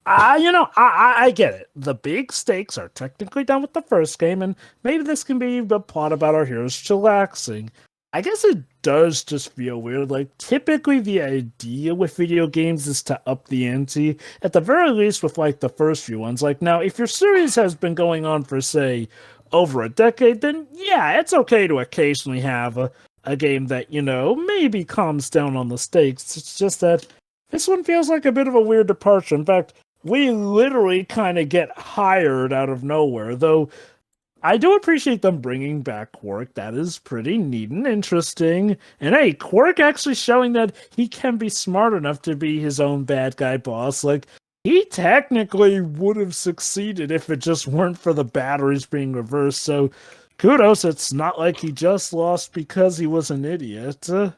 I get it. The big stakes are technically done with the first game, and maybe this can be the plot about our heroes chillaxing. I guess it does just feel weird. Like, typically the idea with video games is to up the ante, at the very least with, the first few ones. Now, if your series has been going on for, say, over a decade, then yeah, it's okay to occasionally have a game that, maybe calms down on the stakes. It's just that this one feels like a bit of a weird departure. In fact, we literally kind of get hired out of nowhere, though I do appreciate them bringing back Quark. That is pretty neat and interesting. And hey, Quark actually showing that he can be smart enough to be his own bad guy boss. Like, he technically would have succeeded if it just weren't for the batteries being reversed. So, kudos, it's not like he just lost because he was an idiot. So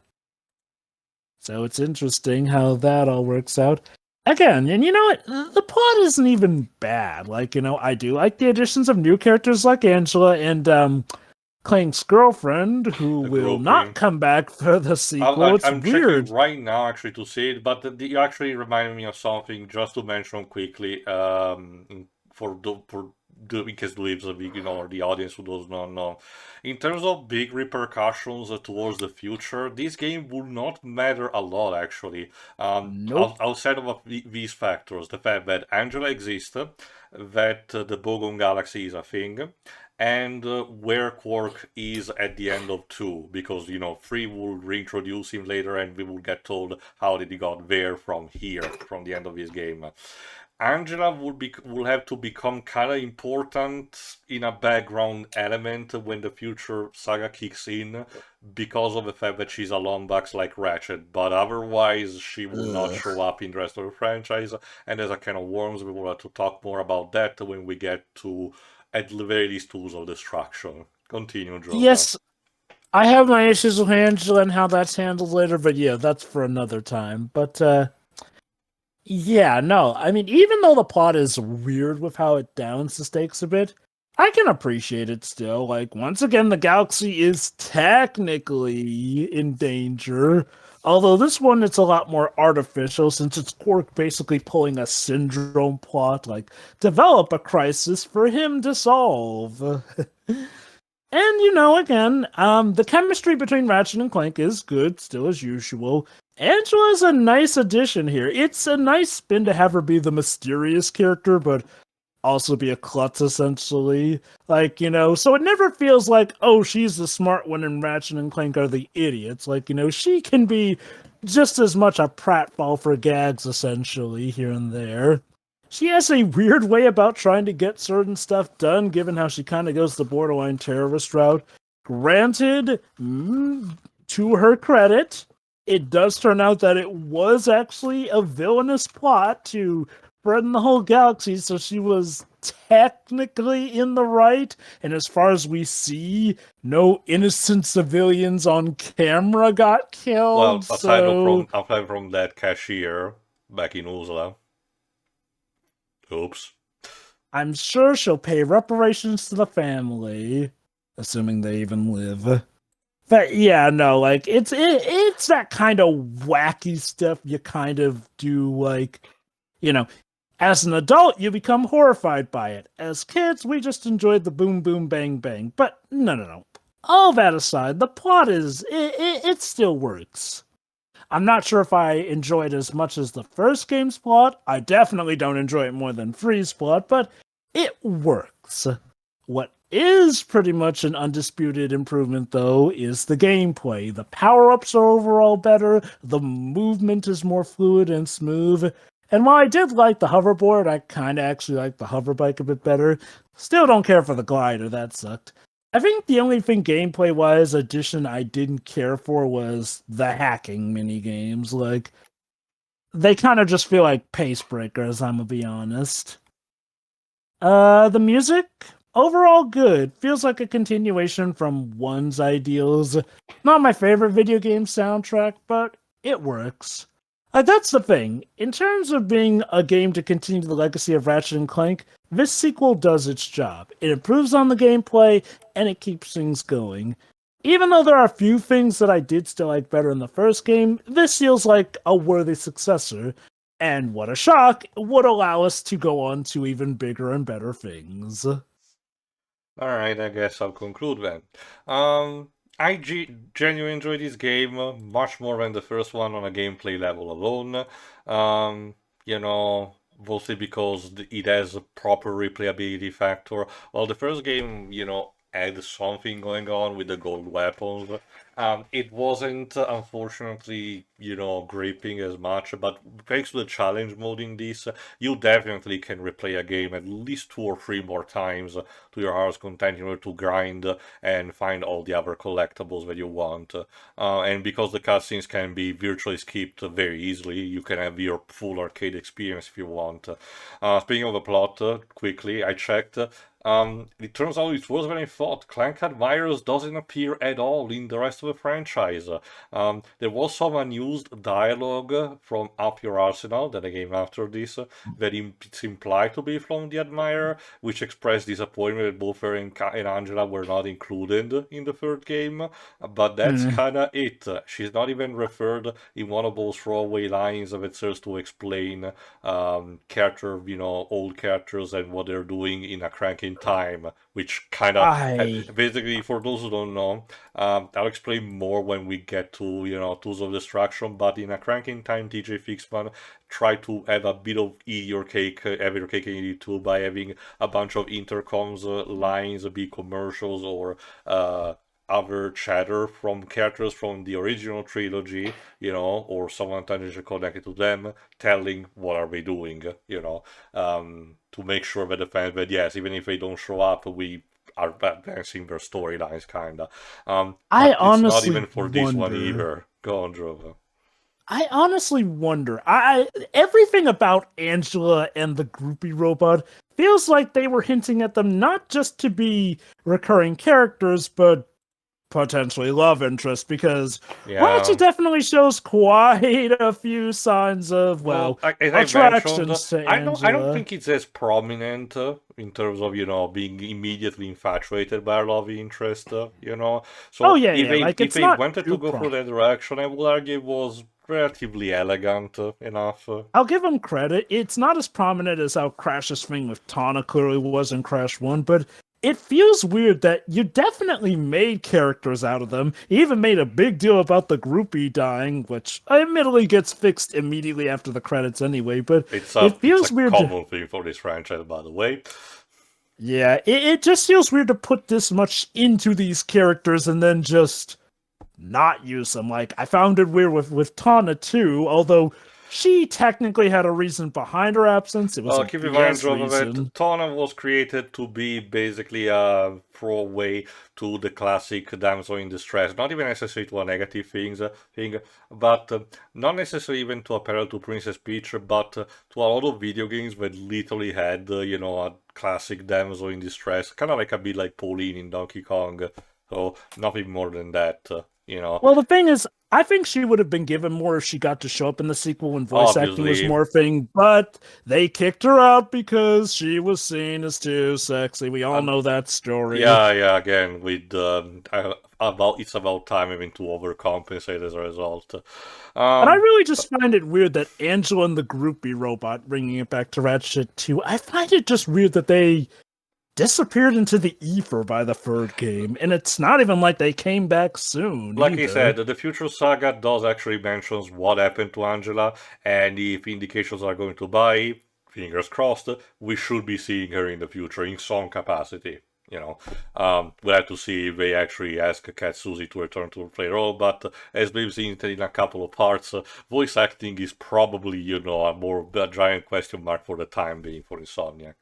it's interesting how that all works out. Again, and you know what? The plot isn't even bad. Like, you know, I do like the additions of new characters like Angela and Clank's girlfriend, who will not come back for the sequel. It's I'm weird. checking right now actually to see it, but you actually reminded me of something just to mention quickly. In case the audience who does not know. In terms of big repercussions towards the future, this game would not matter a lot actually. Outside of these factors, the fact that Angela exists, that the Bogon Galaxy is a thing, and where Quark is at the end of 2, because 3 will reintroduce him later and we will get told how did he got there from here, from the end of his game. Angela will have to become kind of important in a background element when the future saga kicks in, because of the fact that she's a Lombax like Ratchet, but otherwise she will not show up in the rest of the franchise, and as a kind of worms, we will have to talk more about that when we get to, at the very least, Tools of Destruction. Continue, Joe. Yes, I have my issues with Angela and how that's handled later, but yeah, that's for another time. But, yeah, no, I mean, even though the plot is weird with how it downs the stakes a bit, I can appreciate it still. Like, once again, the galaxy is technically in danger. Although this one, it's a lot more artificial, since it's Quark basically pulling a syndrome plot, like, develop a crisis for him to solve. And, again, the chemistry between Ratchet and Clank is good, still as usual. Angela's a nice addition here. It's a nice spin to have her be the mysterious character, but also be a klutz, essentially. Like, so it never feels like, oh, she's the smart one and Ratchet and Clank are the idiots. Like, she can be just as much a pratfall for gags, essentially, here and there. She has a weird way about trying to get certain stuff done, given how she kind of goes the borderline terrorist route. Granted, to her credit, it does turn out that it was actually a villainous plot to threaten the whole galaxy, so she was technically in the right, and as far as we see, no innocent civilians on camera got killed. Well, aside from that cashier back in Uzla. Oops. I'm sure she'll pay reparations to the family, assuming they even live. But yeah, no, like, it's that kind of wacky stuff you kind of do, like, as an adult, you become horrified by it. As kids, we just enjoyed the boom, boom, bang, bang. But no. All that aside, the plot it still works. I'm not sure if I enjoy it as much as the first game's plot. I definitely don't enjoy it more than 3's plot, but it works. What is pretty much an undisputed improvement, though, is the gameplay. The power-ups are overall better, the movement is more fluid and smooth, and while I did like the hoverboard, I kind of actually like the hoverbike a bit better. Still don't care for the glider, that sucked. I think the only thing gameplay-wise addition I didn't care for was the hacking minigames. Like, they kind of just feel like pace breakers, I'm gonna be honest. The music? Overall good. Feels like a continuation from 1's ideals. Not my favorite video game soundtrack, but it works. That's the thing. In terms of being a game to continue the legacy of Ratchet and Clank, this sequel does its job. It improves on the gameplay, and it keeps things going. Even though there are a few things that I did still like better in the first game, this feels like a worthy successor. And what a shock, would allow us to go on to even bigger and better things. Alright, I guess I'll conclude then. I genuinely enjoyed this game much more than the first one on a gameplay level alone. Mostly because it has a proper replayability factor. Well, the first game, had something going on with the gold weapons. It wasn't, unfortunately, gripping as much, but thanks to the challenge mode in this, you definitely can replay a game at least 2 or 3 more times to your heart's content in order to grind and find all the other collectibles that you want. And because the cutscenes can be virtually skipped very easily, you can have your full arcade experience if you want. Speaking of the plot, quickly, I checked. It turns out it's worse than I thought. Clank Admirers doesn't appear at all in the rest of the franchise. There was some unused dialogue from Up Your Arsenal, that I came after this, that it's implied to be from the Admirer, which expressed disappointment that both her and Angela were not included in the third game. But that's kind of it. She's not even referred in one of those throwaway lines that serves to explain old characters and what they're doing in a Crank in Time, which kind of basically, for those who don't know, I'll explain more when we get to Tools of Destruction. But in a Crank in Time, TJ Fixman tried to have a bit of eat your cake and eat it too by having a bunch of intercoms lines be commercials or other chatter from characters from the original trilogy, or someone tangentially connected to them, telling what are they doing, to make sure that the fans, that yes, even if they don't show up, we are advancing their storylines, kinda. I honestly it's not even for this one either. Go on, Drova. I honestly wonder. Everything about Angela and the groupie robot feels like they were hinting at them not just to be recurring characters, but potentially love interest, because Ratchet definitely shows quite a few signs of attractions to Angela. I don't think it's as prominent in terms of being immediately infatuated by a love interest. So if they wanted to go for that direction, I would argue it was relatively elegant enough. I'll give him credit. It's not as prominent as how Crash's thing with Tawna clearly was in Crash 1, but it feels weird that you definitely made characters out of them. You even made a big deal about the groupie dying, which admittedly gets fixed immediately after the credits anyway, but it feels weird. It's a common thing for this franchise, by the way. Yeah, it just feels weird to put this much into these characters and then just not use them. Like, I found it weird with Tawna too, although she technically had a reason behind her absence. It was keep in mind, that Tawna was created to be basically a throwaway to the classic damsel in distress. Not even necessarily to a negative thing, but not necessarily even to a parallel to Princess Peach, but to a lot of video games that literally had, a classic damsel in distress, kind of like a bit like Pauline in Donkey Kong. So nothing more than that. Well, the thing is, I think she would have been given more if she got to show up in the sequel when voice acting was more thing, but they kicked her out because she was seen as too sexy. We all know that story. Yeah, again, with it's about time having to overcompensate as a result. But I really just find it weird that Angela and the groupie robot, bringing it back to Ratchet 2, I find it just weird that they disappeared into the ether by the third game, and it's not even like they came back soon. Like I said, the future saga does actually mention what happened to Angela, and if indications are going to buy, fingers crossed, we should be seeing her in the future in some capacity. We'll have to see if they actually ask Cat Susie to return to play role, but as we've seen in a couple of parts, voice acting is probably, a giant question mark for the time being for Insomniac.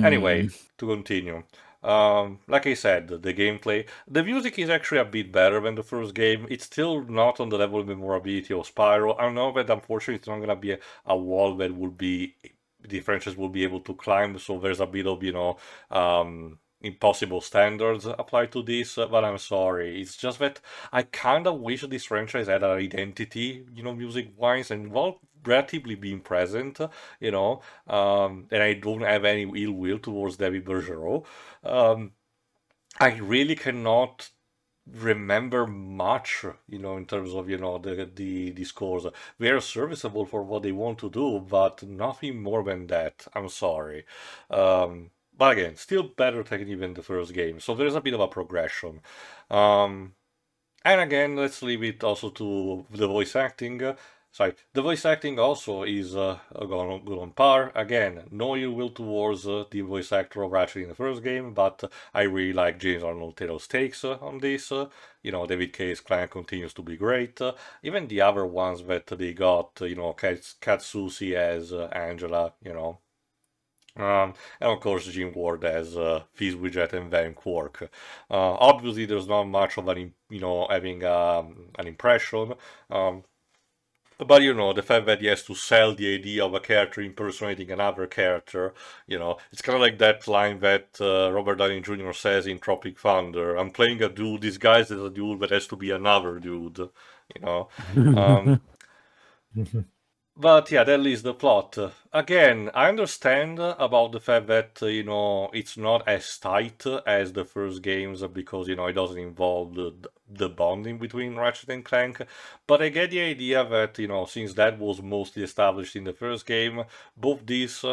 Anyway, to continue. Like I said, the gameplay, the music is actually a bit better than the first game. It's still not on the level of memorability of Spyro. I know that unfortunately it's not going to be a wall that will be the franchise will be able to climb, so there's a bit of impossible standards applied to this, but I'm sorry, it's just that I kind of wish this franchise had an identity, music wise, and relatively being present, and I don't have any ill will towards David Bergeron. I really cannot remember much, in terms of, the scores. They are serviceable for what they want to do, but nothing more than that. I'm sorry. But again, still better technically than the first game. So there's a bit of a progression. And again, let's leave it also to the voice acting. Sorry, the voice acting also is good on par. Again, no ill will towards the voice actor of Ratchet in the first game, but I really like James Arnold Taylor's takes on this. David Case Clank continues to be great. Even the other ones that they got, Katsusi as Angela, and of course Jim Ward as Fizzwidget and Van Quark. Obviously, there's not much of an, having an impression. But the fact that he has to sell the idea of a character impersonating another character, it's kind of like that line that Robert Downey Jr. says in Tropic Thunder: "I'm playing a dude disguised as a dude that has to be another dude," But yeah, that leaves the plot. Again, I understand about the fact that, it's not as tight as the first games because, it doesn't involve the bonding between Ratchet and Clank. But I get the idea that, since that was mostly established in the first game, both these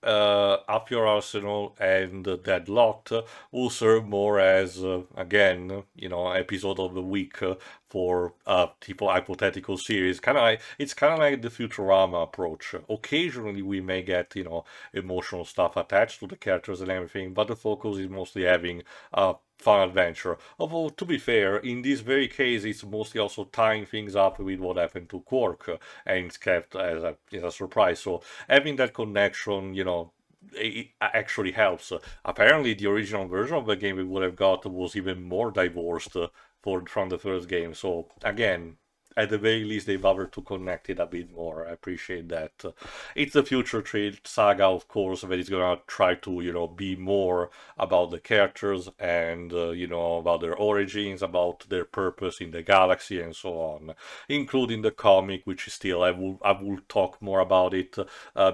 Up Your Arsenal and Deadlocked will serve more as, again, episode of the week for tipo hypothetical series. It's kind of like the Futurama approach. Occasionally we may get, emotional stuff attached to the characters and everything, but the focus is mostly having fun adventure. Although, to be fair, in this very case, it's mostly also tying things up with what happened to Quark, and it's kept as a surprise. So having that connection, it actually helps. Apparently, the original version of the game we would have got was even more divorced from the first game. So again, at the very least, they bothered to connect it a bit more. I appreciate that. It's the future saga, of course, that is gonna try to, be more about the characters and, about their origins, about their purpose in the galaxy, and so on, including the comic, which is still I will talk more about it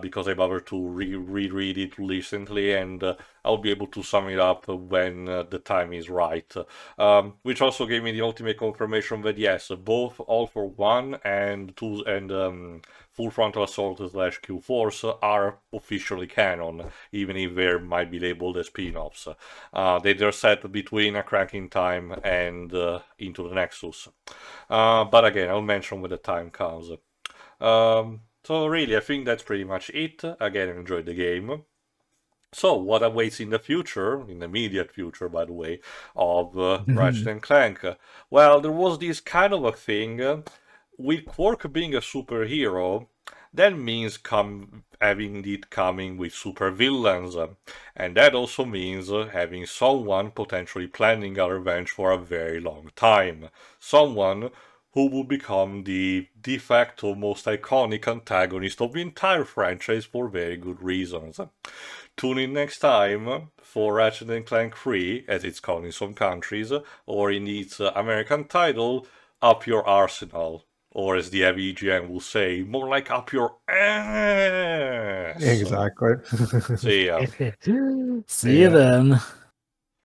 because I bothered to reread it recently, and I'll be able to sum it up when the time is right. Which also gave me the ultimate confirmation that yes, both All for One and Full Frontal Assault / Q-Force are officially canon, even if they might be labeled as spin-offs. They're set between A Crack in Time and Into the Nexus. But again, I'll mention when the time comes. So really, I think that's pretty much it. Again, I enjoyed the game. So, what awaits in the future, in the immediate future, by the way, of Ratchet and Clank? Well, there was this kind of a thing, with Quark being a superhero, that means having it coming with super villains, and that also means having someone potentially planning a revenge for a very long time. Someone who will become the de facto most iconic antagonist of the entire franchise for very good reasons. Tune in next time for Ratchet and Clank 3, as it's called in some countries, or in its American title, Up Your Arsenal, or as the EGM will say, more like Up Your ass. Exactly. See ya. See you then.